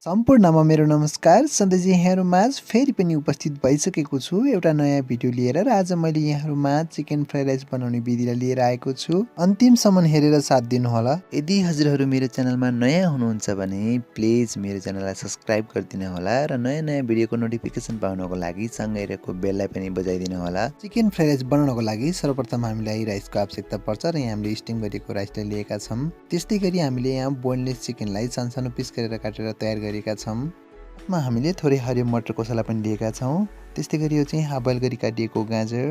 सम्पूर्णमा मेरो नमस्कार। सधैँ यहाँहरूमाझ फेरि पनि उपस्थित भइसकेको छु एउटा नयाँ भिडियो लिएर र आज मैले यहाँहरूमाझ चिकन फ्राइड राइस बनाउने विधिलाई लिएर आएको छु। अन्तिमसम्म हेरेर साथ दिनुहोला। यदि हजुरहरू मेरो च्यानलमा नयाँ हुनुहुन्छ भने प्लिज मेरो च्यानललाई सब्स्क्राइब गरिदिनु होला र नयाँ नयाँ भिडियोको नोटिफिकेसन पाउनको लागि सँगै रहेको बेललाई पनि बजाइदिनु होला। चिकन फ्राइड राइस बनाउनको लागि सर्वप्रथम हामीलाई राइसको आवश्यकता पर्छ र यहाँ हामीले स्टिम गरेको राइसलाई लिएका छौँ। त्यस्तै गरी हामीले यहाँ बोनलेस चिकनलाई सानो पिस गरेर काटेर तयार गरेका छौँ। साथमा हामीले थोरै हरियो मटरको सला पनि लिएका छौँ। त्यस्तै गरी यो चाहिँ हाफ बोइल गरी काटिएको गाजर,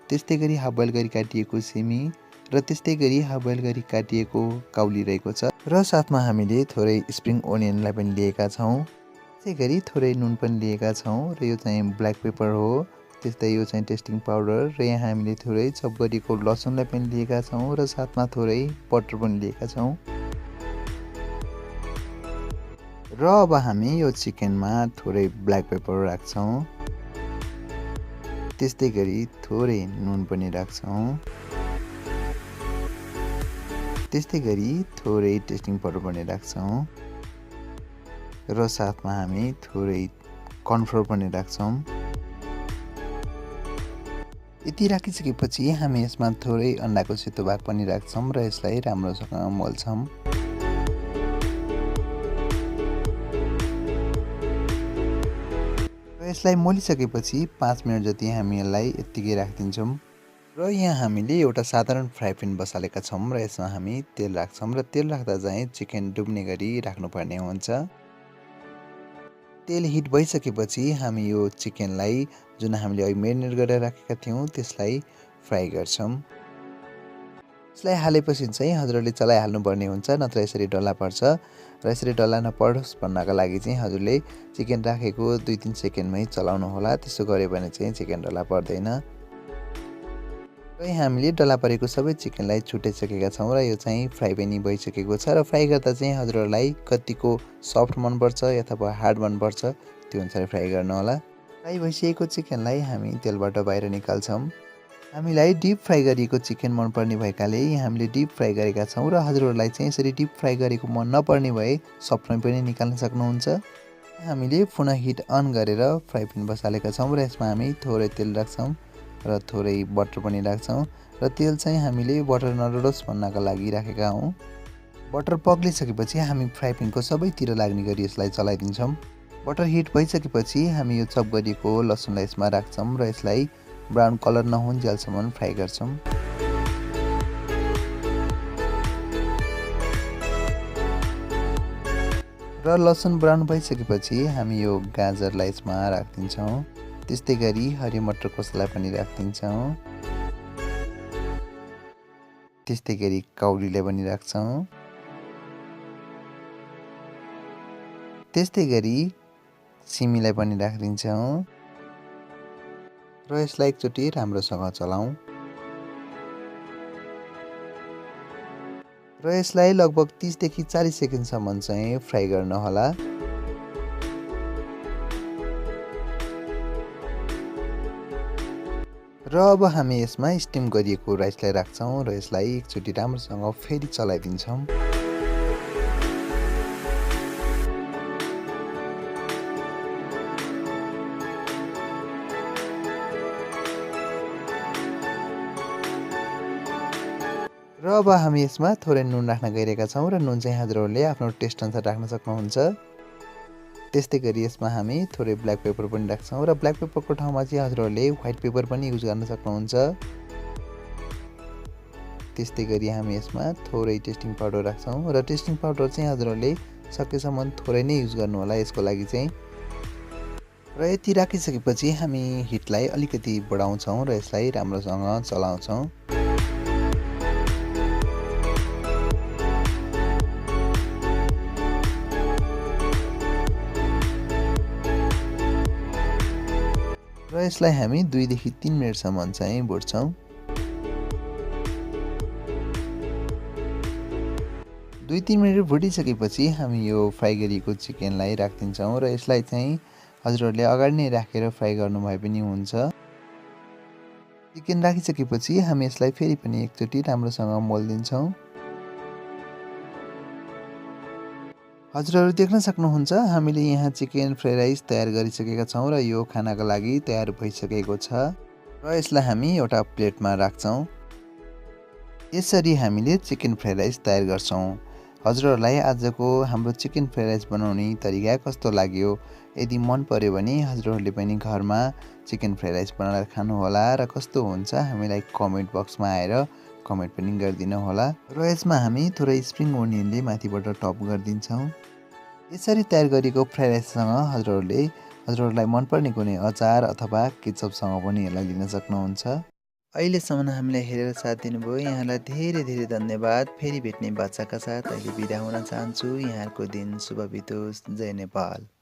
त्यस्तै गरी हाफ बोइल गरी काटिएको सिमी र त्यस्तै गरी हाफ बोइल गरी काटिएको काउली रहेको छ र साथमा हामीले थोरै स्प्रिङ ओनियनलाई पनि लिएका छौँ। त्यसै गरी थोरै नुन पनि लिएका छौँ र यो चाहिँ ब्ल्याक पेपर हो। त्यस्तै यो चाहिँ टेस्टिङ पाउडर र यहाँ हामीले थोरै चप गरेको लसुनलाई पनि लिएका छौँ र साथमा थोरै बटर पनि लिएका छौँ। र अब हामी यो चिकनमा थोरै ब्ल्याक पेपर राख्छौँ। त्यस्तै गरी थोरै नुन पनि राख्छौँ। त्यस्तै गरी थोरै टेस्टिङ पाउडर पनि राख्छौँ र साथमा हामी थोरै कर्नफ्लोर पनि राख्छौँ। यति राखिसकेपछि हामी यसमा थोरै अन्डाको सेतो भाग पनि राख्छौँ र यसलाई राम्रोसँग मोल्छौँ। यसलाई मोलिसकेपछि 5 मिनट जति हामी यसलाई यत्तिकै राखिदिन्छौँ र यहाँ हामीले एउटा साधारण फ्राई प्यान बसालेका छौँ र यसमा हामी तेल राख्छौँ र तेल राख्दा चाहिँ चिकन डुब्ने गरी राख्नुपर्ने हुन्छ। तेल हिट भइसकेपछि हामी यो चिकनलाई जुन हामीले अहिले मेरिनेट गरेर राखेका थियौँ त्यसलाई फ्राई गर्छौँ। यसलाई हालेपछि चाहिँ हजुरहरूले चलाइहाल्नुपर्ने हुन्छ, नत्र यसरी डल्ला पर्छ र यसरी डल्ला नपरोस् भन्नका लागि चाहिँ हजुरले चिकन राखेको 2-3 सेकेन्डमै चलाउनु होला। त्यसो गऱ्यो भने चाहिँ चिकन डल्ला पर्दैन। र हामीले डल्ला परेको सबै चिकनलाई छुटाइसकेका छौँ र यो चाहिँ फ्राई पनि भइसकेको छ र फ्राई गर्दा चाहिँ हजुरहरूलाई कतिको सफ्ट मनपर्छ अथवा हार्ड मनपर्छ त्यो अनुसार फ्राई गर्नु होला। फ्राई भइसकेको चिकनलाई हामी तेलबाट बाहिर निकाल्छौँ। हामीलाई डिप फ्राई गरिएको चिकन मनपर्ने भएकाले यहाँ हामीले डिप फ्राई गरेका छौँ र हजुरहरूलाई चाहिँ यसरी डिप फ्राई गरेको मन नपर्ने भए सफ्टमा पनि निकाल्न सक्नुहुन्छ। हामीले पुनः हिट अन गरेर फ्राई प्यान बसालेका छौँ र यसमा हामी थोरै तेल राख्छौँ र थोरै बटर पनि राख्छौँ र तेल चाहिँ हामीले बटर नडोलोस् भन्नका लागि राखेका हौँ। बटर पग्लिसकेपछि हामी फ्राई प्यानको सबैतिर लाग्ने गरी यसलाई चलाइदिन्छौँ। बटर हिट भइसकेपछि हामी यो चप गरिएको लसुनलाई यसमा राख्छौँ र यसलाई ब्राउन कलर नहुन्जेलसम्म फ्राई गर्छौँ। र लसुन ब्राउन भइसकेपछि हामी यो गाजरलाई यसमा राखिदिन्छौँ। त्यस्तै गरी हरियो मटरको सला पनि राखिदिन्छौँ। त्यस्तै गरी काउलीलाई पनि राख्छौँ। त्यस्तै गरी सिमीलाई पनि राखिदिन्छौँ र यसलाई एकचोटि राम्रोसँग चलाउँ र यसलाई लगभग 30 देखि 40 सेकेन्डसम्म चाहिँ फ्राई गर्न होला। र अब हामी यसमा स्टिम गरिएको राइसलाई राख्छौँ र यसलाई एकचोटि राम्रोसँग फेरि चलाइदिन्छौँ। र अब हामी यसमा थोरै नुन राख्न गइरहेका छौँ र नुन चाहिँ हजुरहरूले आफ्नो टेस्ट अनुसार राख्न सक्नुहुन्छ। त्यस्तै गरी यसमा हामी थोरै ब्ल्याक पेपर पनि राख्छौँ र ब्ल्याक पेपरको ठाउँमा चाहिँ हजुरहरूले व्हाइट पेपर पनि युज गर्न सक्नुहुन्छ। त्यस्तै गरी हामी यसमा थोरै टेस्टिङ पाउडर राख्छौँ र टेस्टिङ पाउडर चाहिँ हजुरहरूले सकेसम्म थोरै नै युज गर्नु होला यसको लागि चाहिँ। र यति राखिसकेपछि हामी हिटलाई अलिकति बढाउँछौँ र यसलाई राम्रोसँग चलाउँछौँ। र यसलाई हामी 2 देखि 3 मिनेटसम्म चाहिँ भुट्छौँ। 2-3 मिनेट भुटिसकेपछि हामी यो फ्राई गरिएको चिकनलाई राखिदिन्छौँ र यसलाई चाहिँ हजुरहरूले अगाडि नै राखेर फ्राई गर्नुभए पनि हुन्छ। चिकन राखिसकेपछि हामी यसलाई फेरि पनि एकचोटि राम्रोसँग मोल्दिन्छौँ। हजुरहरू देख्न सक्नुहुन्छ हामीले यहाँ चिकन फ्राई राइस तयार गरिसकेका छौँ र यो खानाका लागि तयार भइसकेको छ र यसलाई हामी एउटा प्लेटमा राख्छौँ। यसरी हामीले चिकन फ्राई राइस तयार गर्छौँ। हजुरहरूलाई आजको हाम्रो चिकन फ्राई राइस बनाउने तरिका कस्तो लाग्यो? यदि मन पर्यो भने हजुरहरूले पनि घरमा चिकन फ्राई राइस बनाएर खानुहोला र कस्तो हुन्छ हामीलाई कमेन्ट बक्समा आएर कमेन्ट पनि गरिदिनु होला र यसमा हामी थोरै स्प्रिङ ओनियनले माथिबाट टप गरिदिन्छौँ। यसरी तयार गरिएको फ्राई राइससँग हजुरहरूलाई मनपर्ने कुनै अचार अथवा केचपसँग पनि यसलाई लिन सक्नुहुन्छ। अहिलेसम्म हामीलाई हेरेर साथ दिनुभयो यहाँलाई धेरै धेरै धन्यवाद। फेरि भेट्ने बाचाका साथ अहिले बिदा हुन चाहन्छु। यहाँहरूको दिन शुभ बितोस्। जय नेपाल।